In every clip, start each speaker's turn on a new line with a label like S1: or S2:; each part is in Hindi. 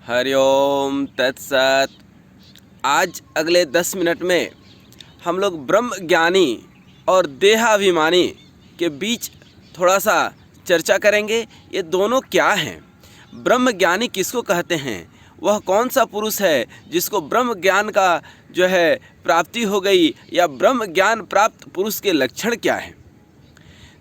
S1: हरिओम तत्सत। आज अगले 10 मिनट में हम लोग ब्रह्म ज्ञानी और देहाभिमानी के बीच थोड़ा सा चर्चा करेंगे। ये दोनों क्या हैं? ब्रह्म ज्ञानी किसको कहते हैं? वह कौन सा पुरुष है जिसको ब्रह्म ज्ञान का प्राप्ति हो गई, या ब्रह्म ज्ञान प्राप्त पुरुष के लक्षण क्या हैं?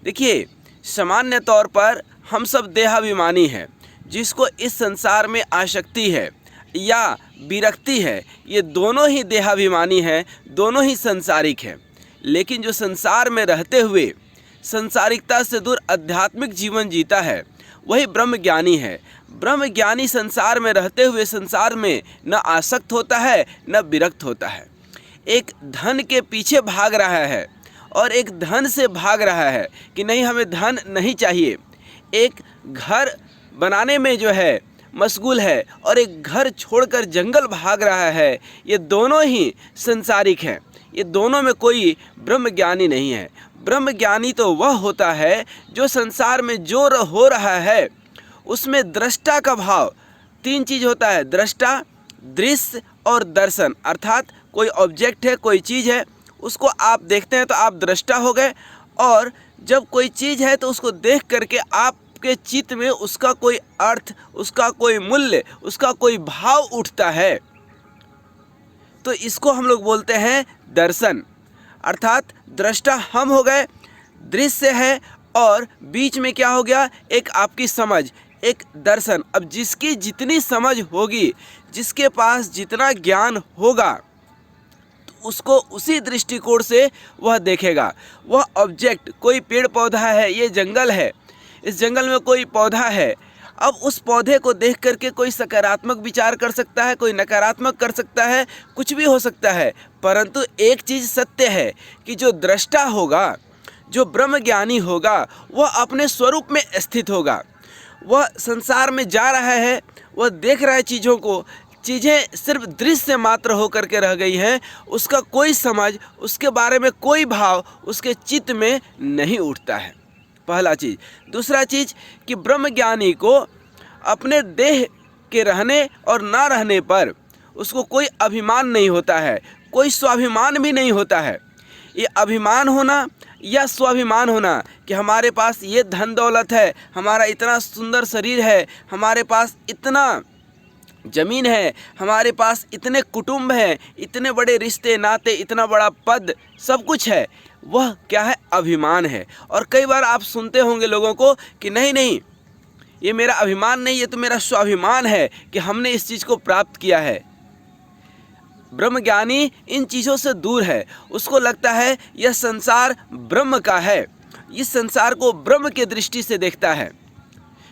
S1: देखिए, सामान्य तौर पर हम सब देहाभिमानी हैं। जिसको इस संसार में आसक्ति है या विरक्ति है, ये दोनों ही देहाभिमानी हैं, दोनों ही संसारिक हैं। लेकिन जो संसार में रहते हुए संसारिकता से दूर आध्यात्मिक जीवन जीता है, वही ब्रह्म ज्ञानी है। ब्रह्म ज्ञानी संसार में रहते हुए संसार में न आसक्त होता है न विरक्त होता है। एक धन के पीछे भाग रहा है और एक धन से भाग रहा है कि नहीं, हमें धन नहीं चाहिए। एक घर बनाने में मशगूल है और एक घर छोड़कर जंगल भाग रहा है। ये दोनों ही संसारिक हैं। ये दोनों में कोई ब्रह्म ज्ञानी नहीं है। ब्रह्म ज्ञानी तो वह होता है जो संसार में जो हो रहा है उसमें दृष्टा का भाव। 3 चीज़ होता है: दृष्टा, दृश्य और दर्शन। अर्थात कोई ऑब्जेक्ट है, कोई चीज़ है, उसको आप देखते हैं तो आप दृष्टा हो गए, और जब कोई चीज़ है तो उसको देख करके आपके चित्त में उसका कोई अर्थ, उसका कोई मूल्य, उसका कोई भाव उठता है, तो इसको हम लोग बोलते हैं दर्शन। अर्थात दृष्टा हम हो गए, दृश्य है, और बीच में क्या हो गया? एक आपकी समझ, एक दर्शन। अब जिसकी जितनी समझ होगी, जिसके पास जितना ज्ञान होगा, तो उसको उसी दृष्टिकोण से वह देखेगा। वह ऑब्जेक्ट, कोई पेड़ पौधा है, ये जंगल है, इस जंगल में कोई पौधा है। अब उस पौधे को देख करके कोई सकारात्मक विचार कर सकता है, कोई नकारात्मक कर सकता है, कुछ भी हो सकता है। परंतु एक चीज़ सत्य है कि जो दृष्टा होगा, जो ब्रह्म ज्ञानी होगा, वह अपने स्वरूप में स्थित होगा। वह संसार में जा रहा है, वह देख रहा है चीज़ों को, चीज़ें सिर्फ दृश्य मात्र होकर के रह गई हैं। उसका कोई समझ, उसके बारे में कोई भाव उसके चित्त में नहीं उठता है। पहला चीज़। दूसरा चीज़ कि ब्रह्म ज्ञानी को अपने देह के रहने और ना रहने पर उसको कोई अभिमान नहीं होता है, कोई स्वाभिमान भी नहीं होता है। ये अभिमान होना या स्वाभिमान होना कि हमारे पास ये धन दौलत है, हमारा इतना सुंदर शरीर है, हमारे पास इतना ज़मीन है, हमारे पास इतने कुटुंब हैं, इतने बड़े रिश्ते नाते, इतना बड़ा पद, सब कुछ है, वह क्या है? अभिमान है। और कई बार आप सुनते होंगे लोगों को कि नहीं नहीं, ये मेरा अभिमान नहीं, ये तो मेरा स्वाभिमान है कि हमने इस चीज़ को प्राप्त किया है। ब्रह्मज्ञानी इन चीज़ों से दूर है। उसको लगता है यह संसार ब्रह्म का है, इस संसार को ब्रह्म के दृष्टि से देखता है।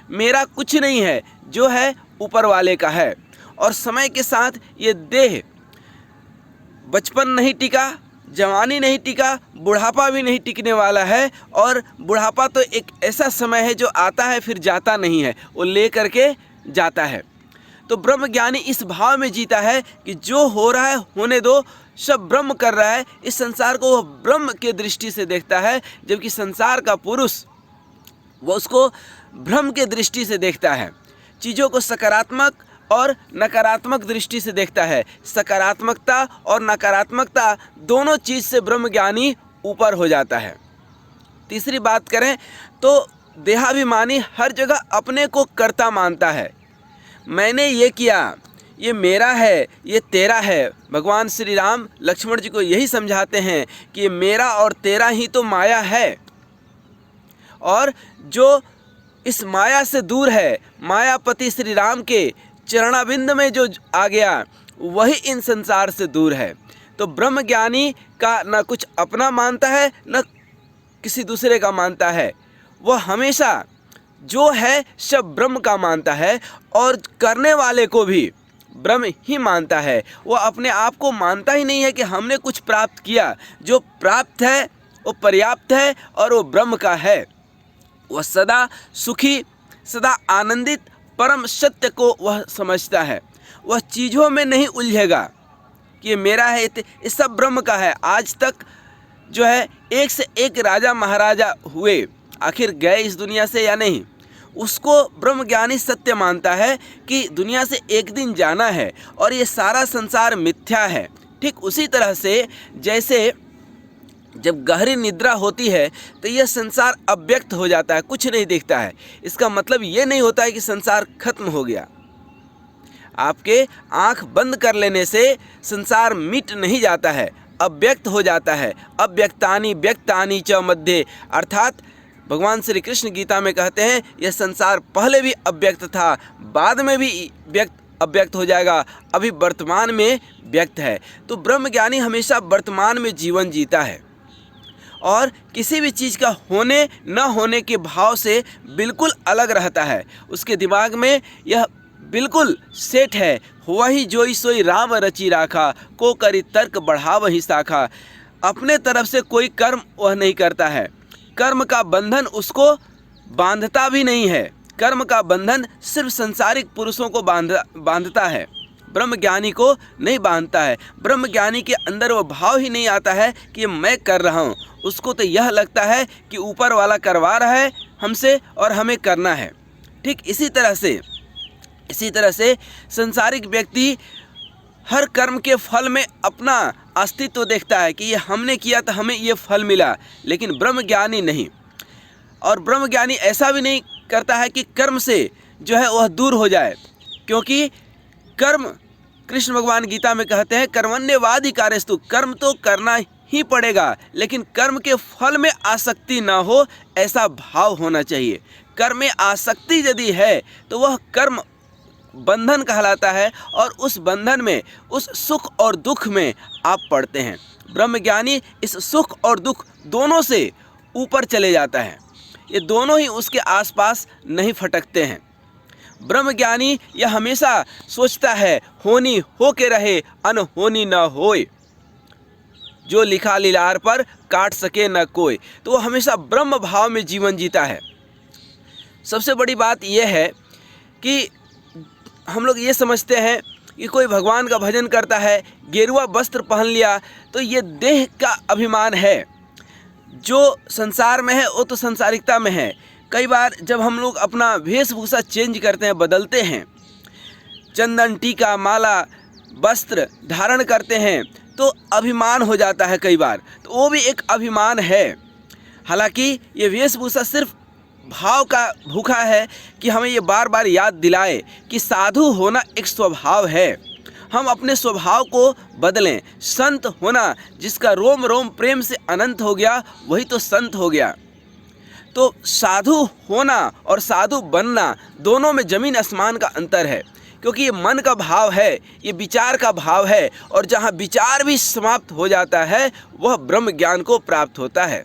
S1: मेरा कुछ नहीं है, जो है ऊपर वाले का है। और समय के साथ ये देह, बचपन नहीं टिका, जवानी नहीं टिका, बुढ़ापा भी नहीं टिकने वाला है। और बुढ़ापा तो एक ऐसा समय है जो आता है फिर जाता नहीं है, वो ले करके जाता है। तो ब्रह्म ज्ञानी इस भाव में जीता है कि जो हो रहा है होने दो, सब ब्रह्म कर रहा है। इस संसार को वह ब्रह्म के दृष्टि से देखता है, जबकि संसार का पुरुष वह उसको ब्रह्म के दृष्टि से देखता है। चीज़ों को सकारात्मक और नकारात्मक दृष्टि से देखता है। सकारात्मकता और नकारात्मकता दोनों चीज़ से ब्रह्मज्ञानी ऊपर हो जाता है। तीसरी बात करें तो देहाभिमानी हर जगह अपने को कर्ता मानता है। मैंने ये किया, ये मेरा है, ये तेरा है। भगवान श्री राम लक्ष्मण जी को यही समझाते हैं कि मेरा और तेरा ही तो माया है, और जो इस माया से दूर है, मायापति श्री राम के चरणाबिंद में जो आ गया, वही इन संसार से दूर है। तो ब्रह्म ज्ञानी का न कुछ अपना मानता है, न किसी दूसरे का मानता है। वह हमेशा जो है सब ब्रह्म का मानता है, और करने वाले को भी ब्रह्म ही मानता है। वह अपने आप को मानता ही नहीं है कि हमने कुछ प्राप्त किया। जो प्राप्त है वो पर्याप्त है और वो ब्रह्म का है। वह सदा सुखी, सदा आनंदित, परम सत्य को वह समझता है। वह चीज़ों में नहीं उलझेगा कि ये मेरा है, ये सब ब्रह्म का है। आज तक एक से एक राजा महाराजा हुए, आखिर गए इस दुनिया से या नहीं? उसको ब्रह्मज्ञानी सत्य मानता है कि दुनिया से एक दिन जाना है और ये सारा संसार मिथ्या है। ठीक उसी तरह से जैसे जब गहरी निद्रा होती है तो यह संसार अव्यक्त हो जाता है, कुछ नहीं दिखता है। इसका मतलब ये नहीं होता है कि संसार खत्म हो गया। आपके आंख बंद कर लेने से संसार मिट नहीं जाता है, अव्यक्त हो जाता है। अव्यक्तानि व्यक्तानि च मध्ये, अर्थात भगवान श्री कृष्ण गीता में कहते हैं यह संसार पहले भी अव्यक्त था, बाद में भी अव्यक्त हो जाएगा, अभी वर्तमान में व्यक्त है। तो ब्रह्मज्ञानी हमेशा वर्तमान में जीवन जीता है और किसी भी चीज़ का होने न होने के भाव से बिल्कुल अलग रहता है। उसके दिमाग में यह बिल्कुल सेट है, वही जोई सोई राम रची राखा, को करी तर्क बढ़ा वही शाखा। अपने तरफ से कोई कर्म वह नहीं करता है, कर्म का बंधन उसको बांधता भी नहीं है। कर्म का बंधन सिर्फ संसारिक पुरुषों को बांधता है, ब्रह्मज्ञानी को नहीं बांधता है। ब्रह्मज्ञानी के अंदर वो भाव ही नहीं आता है कि मैं कर रहा हूँ। उसको तो यह लगता है कि ऊपर वाला करवा रहा है हमसे और हमें करना है। ठीक इसी तरह से संसारिक व्यक्ति हर कर्म के फल में अपना अस्तित्व देखता है कि ये हमने किया तो हमें ये फल मिला, लेकिन ब्रह्मज्ञानी नहीं। और ब्रह्मज्ञानी ऐसा भी नहीं करता है कि कर्म से जो है वह दूर हो जाए, क्योंकि कर्म, कृष्ण भगवान गीता में कहते हैं कर्मण्यवादी कार्यस्तु, कर्म तो करना ही पड़ेगा, लेकिन कर्म के फल में आसक्ति ना हो, ऐसा भाव होना चाहिए। कर्म में आसक्ति यदि है तो वह कर्म बंधन कहलाता है और उस बंधन में, उस सुख और दुख में आप पड़ते हैं। ब्रह्मज्ञानी इस सुख और दुख दोनों से ऊपर चले जाता है, ये दोनों ही उसके आसपास नहीं फटकते हैं। ब्रह्मज्ञानी यह हमेशा सोचता है होनी हो के रहे, अनहोनी न होए, जो लिखा लीलार पर काट सके न कोई। तो वो हमेशा ब्रह्म भाव में जीवन जीता है। सबसे बड़ी बात यह है कि हम लोग ये समझते हैं कि कोई भगवान का भजन करता है, गेरुआ वस्त्र पहन लिया, तो ये देह का अभिमान है। जो संसार में है वो तो संसारिकता में है। कई बार जब हम लोग अपना वेशभूषा चेंज करते हैं, बदलते हैं, चंदन, टीका, माला, वस्त्र धारण करते हैं, तो अभिमान हो जाता है कई बार, तो वो भी एक अभिमान है। हालांकि ये वेशभूषा सिर्फ भाव का भूखा है कि हमें ये बार बार याद दिलाए कि साधु होना एक स्वभाव है। हम अपने स्वभाव को बदलें। संत होना, जिसका रोम रोम प्रेम से अनंत हो गया, वही तो संत हो गया। तो साधु होना और साधु बनना दोनों में ज़मीन आसमान का अंतर है, क्योंकि ये मन का भाव है, ये विचार का भाव है, और जहाँ विचार भी समाप्त हो जाता है वह ब्रह्म ज्ञान को प्राप्त होता है।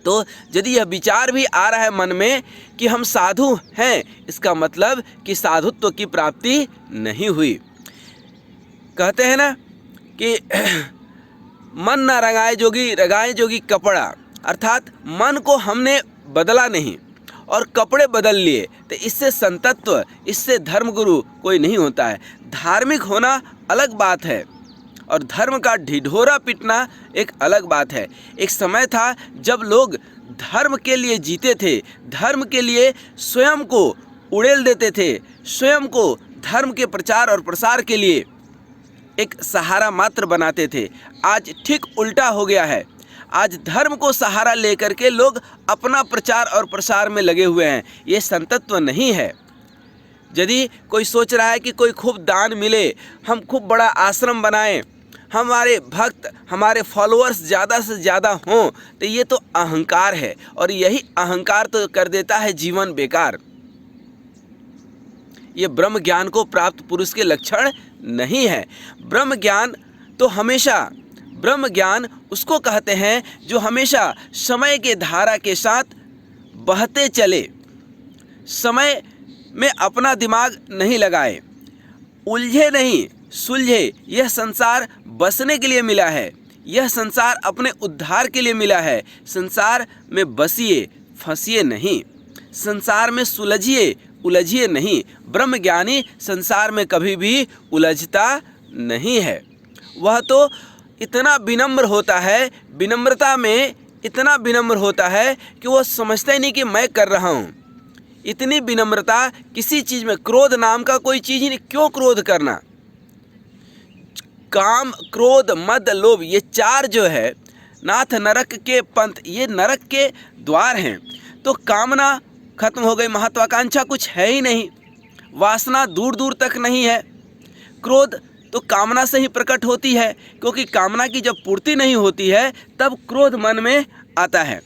S1: तो यदि यह विचार भी आ रहा है मन में कि हम साधु हैं, इसका मतलब कि साधुत्व की प्राप्ति नहीं हुई। कहते हैं ना कि मन ना रंगाए जोगी, रंगाए जोगी कपड़ा, अर्थात मन को हमने बदला नहीं और कपड़े बदल लिए, तो इससे संतत्व, इससे धर्मगुरु कोई नहीं होता है। धार्मिक होना अलग बात है और धर्म का ढिढोरा पीटना एक अलग बात है। एक समय था जब लोग धर्म के लिए जीते थे, धर्म के लिए स्वयं को उड़ेल देते थे, स्वयं को धर्म के प्रचार और प्रसार के लिए एक सहारा मात्र बनाते थे। आज ठीक उल्टा हो गया है। आज धर्म को सहारा लेकर के लोग अपना प्रचार और प्रसार में लगे हुए हैं। ये संतत्व नहीं है। यदि कोई सोच रहा है कि कोई खूब दान मिले, हम खूब बड़ा आश्रम बनाएं, हमारे भक्त, हमारे फॉलोअर्स ज़्यादा से ज़्यादा हों, तो ये तो अहंकार है, और यही अहंकार तो कर देता है जीवन बेकार। ये ब्रह्म ज्ञान को प्राप्त पुरुष के लक्षण नहीं है। ब्रह्म ज्ञान तो हमेशा, ब्रह्म ज्ञान उसको कहते हैं जो हमेशा समय के धारा के साथ बहते चले, समय में अपना दिमाग नहीं लगाए, उलझे नहीं, सुलझे। यह संसार बसने के लिए मिला है, यह संसार अपने उद्धार के लिए मिला है। संसार में बसिए, फंसिए नहीं, संसार में सुलझिए, उलझिए नहीं। ब्रह्मज्ञानी संसार में कभी भी उलझता नहीं है। वह तो इतना विनम्र होता है, विनम्रता में इतना विनम्र होता है कि वह समझता ही नहीं कि मैं कर रहा हूँ। इतनी विनम्रता किसी चीज़ में, क्रोध नाम का कोई चीज़ ही नहीं, क्यों क्रोध करना। काम, क्रोध, मद, लोभ, ये चार जो है नाथ नरक के पंथ, ये नरक के द्वार हैं। तो कामना खत्म हो गई, महत्वाकांक्षा कुछ है ही नहीं, वासना दूर दूर तक नहीं है। क्रोध तो कामना से ही प्रकट होती है, क्योंकि कामना की जब पूर्ति नहीं होती है तब क्रोध मन में आता है।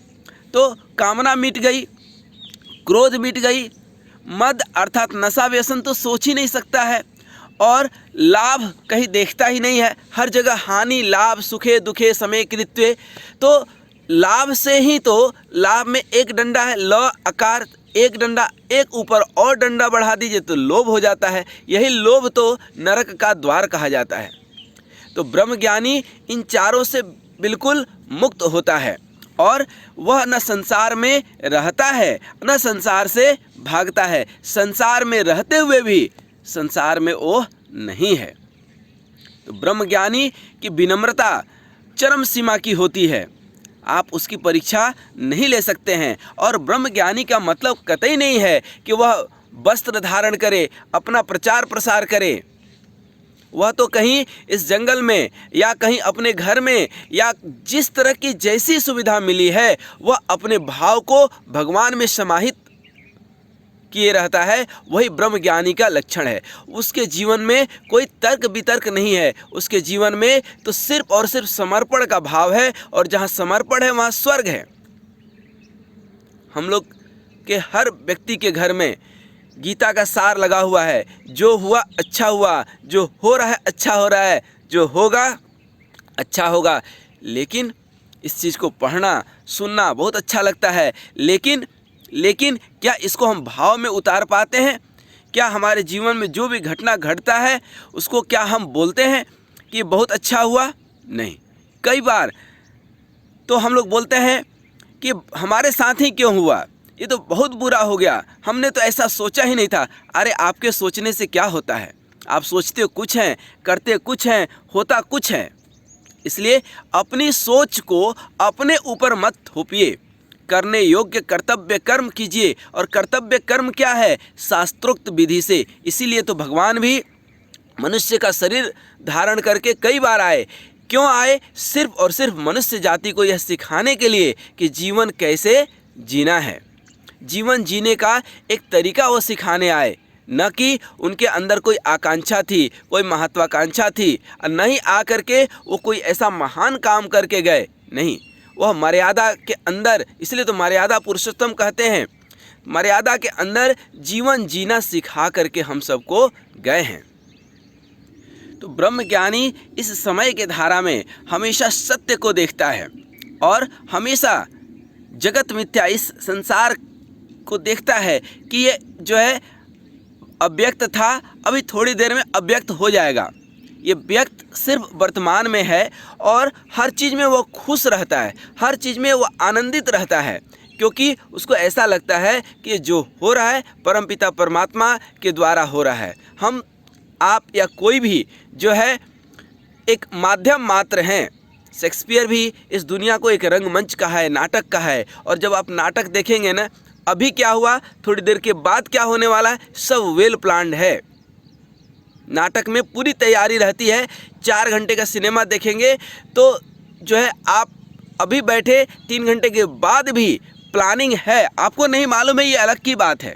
S1: तो कामना मिट गई, क्रोध मिट गई, मद अर्थात नशा व्यसन तो सोच ही नहीं सकता है, और लाभ कहीं देखता ही नहीं है, हर जगह हानि, लाभ, सुखे दुखे समय कृत्वे। तो लाभ से ही तो, लाभ में एक डंडा है, ल आकार, एक डंडा, एक ऊपर और डंडा बढ़ा दीजिए तो लोभ हो जाता है। यही लोभ तो नरक का द्वार कहा जाता है। तो ब्रह्मज्ञानी इन चारों से बिल्कुल मुक्त होता है, और वह न संसार में रहता है न संसार से भागता है, संसार में रहते हुए भी संसार में वो नहीं है। तो ब्रह्मज्ञानी की विनम्रता चरम सीमा की होती है, आप उसकी परीक्षा नहीं ले सकते हैं। और ब्रह्मज्ञानी का मतलब कतई नहीं है कि वह वस्त्र धारण करे, अपना प्रचार प्रसार करे। वह तो कहीं इस जंगल में या कहीं अपने घर में या जिस तरह की जैसी सुविधा मिली है वह अपने भाव को भगवान में समाहित किए रहता है, वही ब्रह्मज्ञानी का लक्षण है। उसके जीवन में कोई तर्क वितर्क नहीं है, उसके जीवन में तो सिर्फ और सिर्फ समर्पण का भाव है, और जहाँ समर्पण है वहाँ स्वर्ग है। हम लोग के हर व्यक्ति के घर में गीता का सार लगा हुआ है, जो हुआ अच्छा हुआ, जो हो रहा है अच्छा हो रहा है, जो होगा अच्छा होगा। लेकिन इस चीज़ को पढ़ना सुनना बहुत अच्छा लगता है, लेकिन क्या इसको हम भाव में उतार पाते हैं? क्या हमारे जीवन में जो भी घटना घटता है उसको क्या हम बोलते हैं कि बहुत अच्छा हुआ? नहीं। कई बार तो हम लोग बोलते हैं कि हमारे साथ ही क्यों हुआ, ये तो बहुत बुरा हो गया, हमने तो ऐसा सोचा ही नहीं था। अरे आपके सोचने से क्या होता है? आप सोचते कुछ हैं, करते कुछ हैं, होता कुछ है। इसलिए अपनी सोच को अपने ऊपर मत थोपिए, करने योग्य कर्तव्य कर्म कीजिए। और कर्तव्य कर्म क्या है? शास्त्रोक्त विधि से। इसीलिए तो भगवान भी मनुष्य का शरीर धारण करके कई बार आए। क्यों आए? सिर्फ और सिर्फ मनुष्य जाति को यह सिखाने के लिए कि जीवन कैसे जीना है। जीवन जीने का एक तरीका वो सिखाने आए, न कि उनके अंदर कोई आकांक्षा थी, कोई महत्वाकांक्षा थी, और न ही आकर के वो कोई ऐसा महान काम करके गए। नहीं, वह मर्यादा के अंदर, इसलिए तो मर्यादा पुरुषोत्तम कहते हैं, मर्यादा के अंदर जीवन जीना सिखा करके हम सबको गए हैं। तो ब्रह्मज्ञानी इस समय के धारा में हमेशा सत्य को देखता है, और हमेशा जगत मिथ्या, इस संसार को देखता है कि ये जो है अव्यक्त था, अभी थोड़ी देर में अव्यक्त हो जाएगा। ये व्यक्त सिर्फ वर्तमान में है, और हर चीज़ में वो खुश रहता है, हर चीज़ में वो आनंदित रहता है, क्योंकि उसको ऐसा लगता है कि जो हो रहा है परमपिता परमात्मा के द्वारा हो रहा है। हम आप या कोई भी जो है एक माध्यम मात्र हैं। शेक्सपियर भी इस दुनिया को एक रंगमंच का है, नाटक का है। और जब आप नाटक देखेंगे ना, अभी क्या हुआ, थोड़ी देर के बाद क्या होने वाला है, सब वेल प्लान्ड है। नाटक में पूरी तैयारी रहती है। 4 घंटे का सिनेमा देखेंगे तो जो है आप अभी बैठे 3 घंटे के बाद भी प्लानिंग है, आपको नहीं मालूम है, ये अलग की बात है।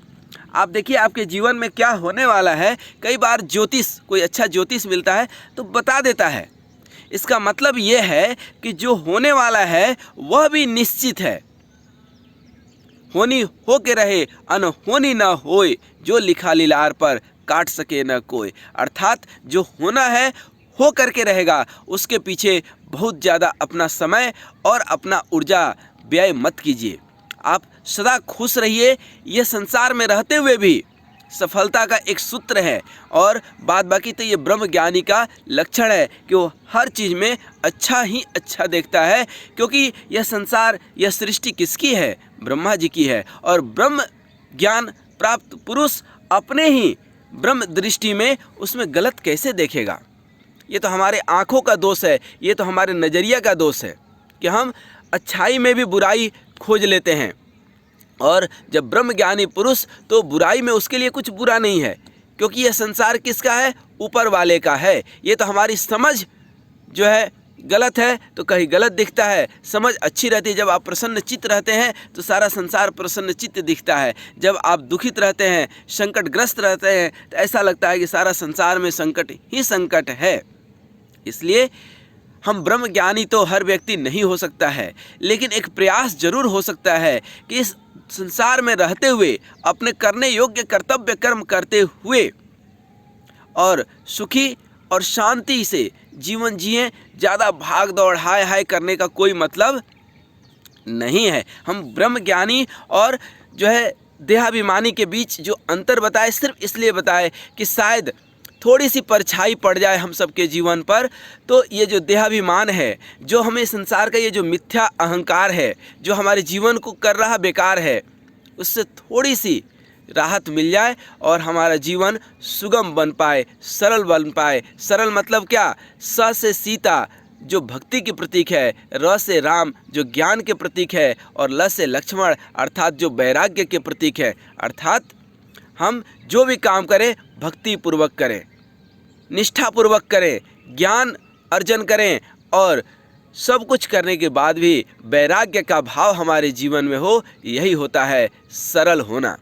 S1: आप देखिए आपके जीवन में क्या होने वाला है। कई बार ज्योतिष, कोई अच्छा ज्योतिष मिलता है तो बता देता है। इसका मतलब ये है कि जो होने वाला है वह भी निश्चित है। होनी हो के रहे, अनहोनी न होए, जो लिखा लीलार पर काट सके न कोई। अर्थात जो होना है हो करके रहेगा, उसके पीछे बहुत ज़्यादा अपना समय और अपना ऊर्जा व्यय मत कीजिए। आप सदा खुश रहिए। ये संसार में रहते हुए भी सफलता का एक सूत्र है, और बाद बाकी तो ये ब्रह्म ज्ञानी का लक्षण है कि वो हर चीज़ में अच्छा ही अच्छा देखता है, क्योंकि यह संसार, यह सृष्टि किसकी है? ब्रह्मा जी की है। और ब्रह्म ज्ञान प्राप्त पुरुष अपने ही ब्रह्म दृष्टि में उसमें गलत कैसे देखेगा? ये तो हमारे आँखों का दोष है, ये तो हमारे नज़रिया का दोष है कि हम अच्छाई में भी बुराई खोज लेते हैं। और जब ब्रह्मज्ञानी पुरुष, तो बुराई में उसके लिए कुछ बुरा नहीं है, क्योंकि यह संसार किसका है? ऊपर वाले का है। ये तो हमारी समझ जो है गलत है तो कहीं गलत दिखता है, समझ अच्छी रहती है। जब आप प्रसन्न चित्त रहते हैं तो सारा संसार प्रसन्न चित्त दिखता है। जब आप दुखित रहते हैं, संकटग्रस्त रहते हैं, तो ऐसा लगता है कि सारा संसार में संकट ही संकट है। इसलिए हम ब्रह्मज्ञानी तो हर व्यक्ति नहीं हो सकता है, लेकिन एक प्रयास जरूर हो सकता है कि इस संसार में रहते हुए अपने करने योग्य कर्तव्य कर्म करते हुए और सुखी और शांति से जीवन जिए। ज़्यादा भाग दौड़ हाय हाय करने का कोई मतलब नहीं है। हम ब्रह्मज्ञानी और जो है देहाभिमानी के बीच जो अंतर बताए, सिर्फ इसलिए बताए कि शायद थोड़ी सी परछाई पड़ जाए हम सबके जीवन पर, तो ये जो देहाभिमान है, जो हमें संसार का ये जो मिथ्या अहंकार है, जो हमारे जीवन को कर रहा बेकार है, उससे थोड़ी सी राहत मिल जाए और हमारा जीवन सुगम बन पाए, सरल बन पाए। सरल मतलब क्या? स से सीता जो भक्ति की प्रतीक है, र से राम जो ज्ञान के प्रतीक है, और ल से लक्ष्मण अर्थात जो वैराग्य के प्रतीक है। अर्थात हम जो भी काम करें भक्ति पूर्वक करें, निष्ठापूर्वक करें, ज्ञान अर्जन करें, और सब कुछ करने के बाद भी वैराग्य का भाव हमारे जीवन में हो। यही होता है सरल होना।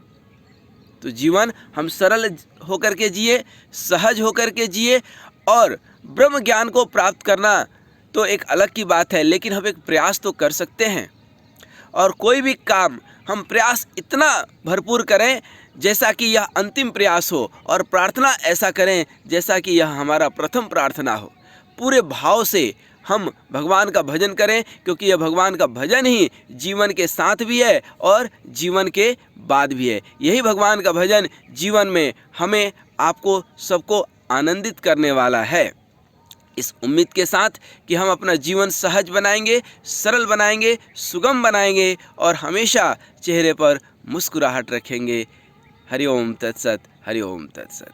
S1: तो जीवन हम सरल होकर के जिए, सहज होकर के जिए, और ब्रह्म ज्ञान को प्राप्त करना तो एक अलग की बात है, लेकिन हम एक प्रयास तो कर सकते हैं। और कोई भी काम हम प्रयास इतना भरपूर करें जैसा कि यह अंतिम प्रयास हो, और प्रार्थना ऐसा करें जैसा कि यह हमारा प्रथम प्रार्थना हो। पूरे भाव से हम भगवान का भजन करें, क्योंकि यह भगवान का भजन ही जीवन के साथ भी है और जीवन के बाद भी है। यही भगवान का भजन जीवन में हमें, आपको, सबको आनंदित करने वाला है। इस उम्मीद के साथ कि हम अपना जीवन सहज बनाएंगे, सरल बनाएंगे, सुगम बनाएंगे और हमेशा चेहरे पर मुस्कुराहट रखेंगे। हरि ओम तत्सत, हरि ओम तत्सत।